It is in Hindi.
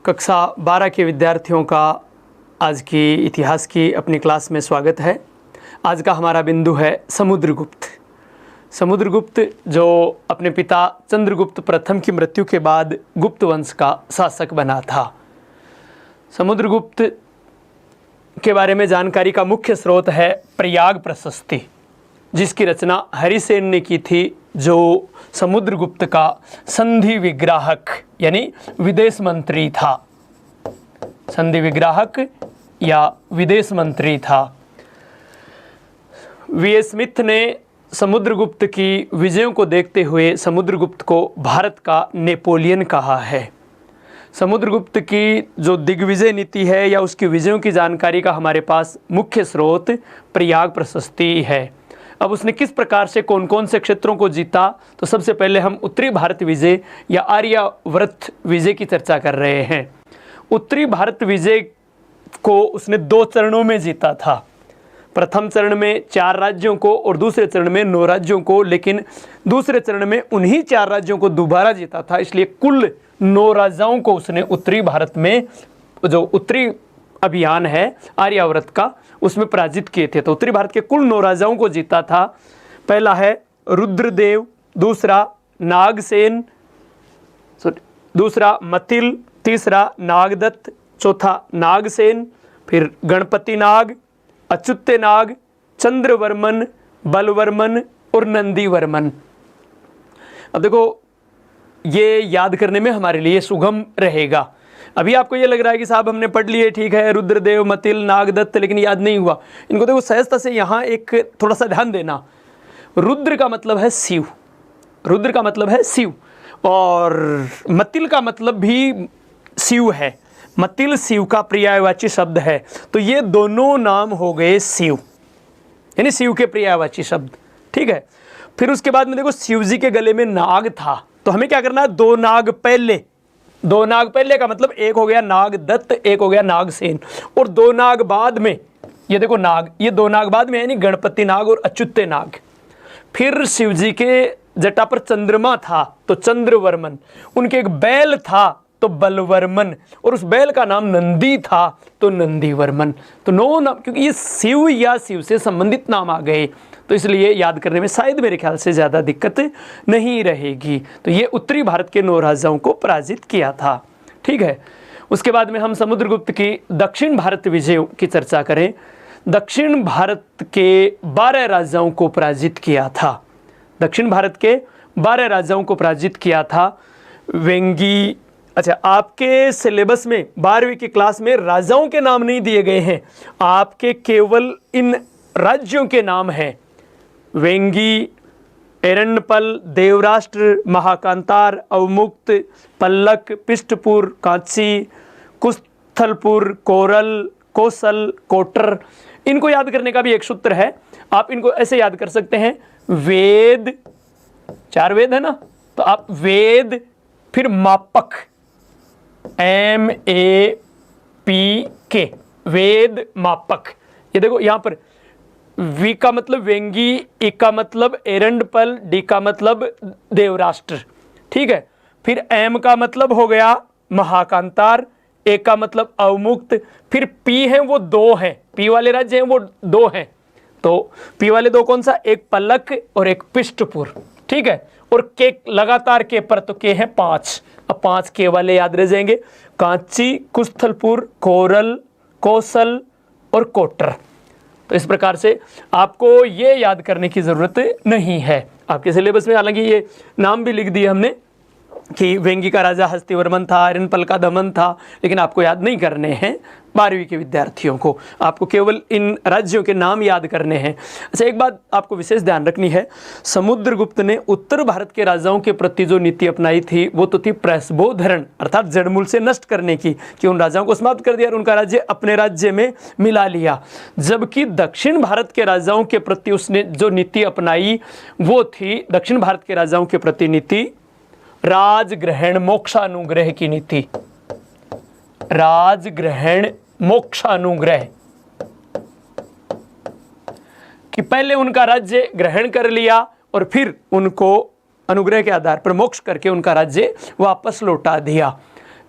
कक्षा 12 के विद्यार्थियों का आज की इतिहास की अपनी क्लास में स्वागत है। आज का हमारा बिंदु है समुद्रगुप्त। समुद्रगुप्त जो अपने पिता चंद्रगुप्त प्रथम की मृत्यु के बाद गुप्त वंश का शासक बना था। समुद्रगुप्त के बारे में जानकारी का मुख्य स्रोत है प्रयाग प्रशस्ति, जिसकी रचना हरिसेन ने की थी, जो समुद्रगुप्त का संधि विग्राहक यानी विदेश मंत्री था। संधि विग्राहक या विदेश मंत्री था। वी स्मिथ ने समुद्रगुप्त की विजयों को देखते हुए समुद्रगुप्त को भारत का नेपोलियन कहा है। समुद्रगुप्त की जो दिग्विजय नीति है या उसकी विजयों की जानकारी का हमारे पास मुख्य स्रोत प्रयाग प्रशस्ति है। अब उसने किस प्रकार से कौन कौन से क्षेत्रों को जीता, तो सबसे पहले हम उत्तरी भारत विजय या आर्यावर्त विजय की चर्चा कर रहे हैं। उत्तरी भारत विजय को उसने 2 चरणों में जीता था। प्रथम चरण में 4 राज्यों को और दूसरे चरण में 9 राज्यों को, लेकिन दूसरे चरण में उन्हीं 4 राज्यों को दोबारा जीता था। इसलिए कुल 9 राजाओं को उसने उत्तरी भारत में, जो उत्तरी अभियान है आर्यावर्त का, उसमें पराजित किए थे। तो उत्तरी भारत के कुल 9 राजाओं को जीता था। पहला है रुद्रदेव, दूसरा नागसेन, दूसरा मतिल, तीसरा नागदत्त, चौथा नागसेन, फिर गणपति नाग, अच्युत्य नाग, चंद्रवर्मन, बलवर्मन और नंदीवर्मन। अब देखो, ये याद करने में हमारे लिए सुगम रहेगा। अभी आपको ये लग रहा है कि साहब हमने पढ़ लिए, ठीक है, रुद्रदेव, मतिल, नागदत्त, लेकिन याद नहीं हुआ। इनको देखो सहजता से यहाँ एक थोड़ा सा ध्यान देना। रुद्र का मतलब है शिव, रुद्र का मतलब है शिव, और मतिल का मतलब भी शिव है। मतिल शिव का पर्यायवाची शब्द है। तो ये दोनों नाम हो गए शिव, यानी शिव के पर्यायवाची शब्द, ठीक है। फिर उसके बाद में देखो, शिव जी के गले में नाग था, तो हमें क्या करना है, 2 नाग पहले। 2 नाग पहले का मतलब एक हो गया नागदत्त, एक हो गया नागसेन, और 2 नाग बाद में, ये देखो नाग, ये 2 नाग बाद में, यानी गणपति नाग और अच्युत्य नाग। फिर शिव जी के जटा पर चंद्रमा था तो चंद्रवर्मन, उनके एक बैल था तो बलवर्मन, और उस बैल का नाम नंदी था तो नंदीवर्मन। तो 9 नाम, क्योंकि ये शिव या शिव से संबंधित नाम आ गए, तो इसलिए याद करने में शायद मेरे ख्याल से ज़्यादा दिक्कत नहीं रहेगी। तो ये उत्तरी भारत के 9 राजाओं को पराजित किया था, ठीक है। उसके बाद में हम समुद्रगुप्त की दक्षिण भारत विजयों की चर्चा करें। दक्षिण भारत के 12 राजाओं को पराजित किया था। दक्षिण भारत के 12 राजाओं को पराजित किया था। वेंगी, अच्छा, आपके सिलेबस में 12वीं की क्लास में राजाओं के नाम नहीं दिए गए हैं, आपके केवल इन राज्यों के नाम हैं। वेंगी, एरण्यपल, देवराष्ट्र, महाकांतार, अवमुक्त, पल्लक, पिष्टपुर, कांची, कुस्थलपुर, कोरल, कोसल, कोटर। इनको याद करने का भी एक सूत्र है। आप इनको ऐसे याद कर सकते हैं, वेद, 4 वेद है ना, तो आप वेद, फिर मापक, MAPK, वेद मापक। ये देखो यहाँ पर वी का मतलब वेंगी, ई का मतलब एरंडपल, डी का मतलब देवराष्ट्र, ठीक है। फिर एम का मतलब हो गया महाकांतार, ए का मतलब अवमुक्त, फिर पी है वो 2 हैं, पी वाले राज्य हैं वो 2 हैं। तो पी वाले 2 कौन सा, एक पल्लक और एक पिष्टपुर, ठीक है। और के लगातार के पर, तो के हैं 5। अब 5 के वाले याद रह जाएंगे, कांची, कुस्थलपुर, कोरल, कोसल और कोटर। तो इस प्रकार से आपको ये याद करने की ज़रूरत नहीं है। आपके सिलेबस में हालांकि ये नाम भी लिख दिए हमने कि वेंगी का राजा हस्तिवर्मन था, एरण्यपल का दमन था, लेकिन आपको याद नहीं करने हैं 12वीं के विद्यार्थियों को। आपको केवल इन राज्यों के नाम याद करने हैं। अच्छा, एक बात आपको विशेष ध्यान रखनी है, समुद्रगुप्त ने उत्तर भारत के राजाओं के प्रति जो नीति अपनाई थी वो तो थी प्रसबोधरण, अर्थात जड़मूल से नष्ट करने की, कि उन राजाओं को समाप्त कर दिया और उनका राज्य अपने राज्य में मिला लिया। जबकि दक्षिण भारत के राजाओं के प्रति उसने जो नीति अपनाई वो थी, दक्षिण भारत के राजाओं के प्रति नीति राजग्रहण मोक्षानुग्रह की नीति। राजग्रहण मोक्षानुग्रह, कि पहले उनका राज्य ग्रहण कर लिया और फिर उनको अनुग्रह के आधार पर मोक्ष करके उनका राज्य वापस लौटा दिया।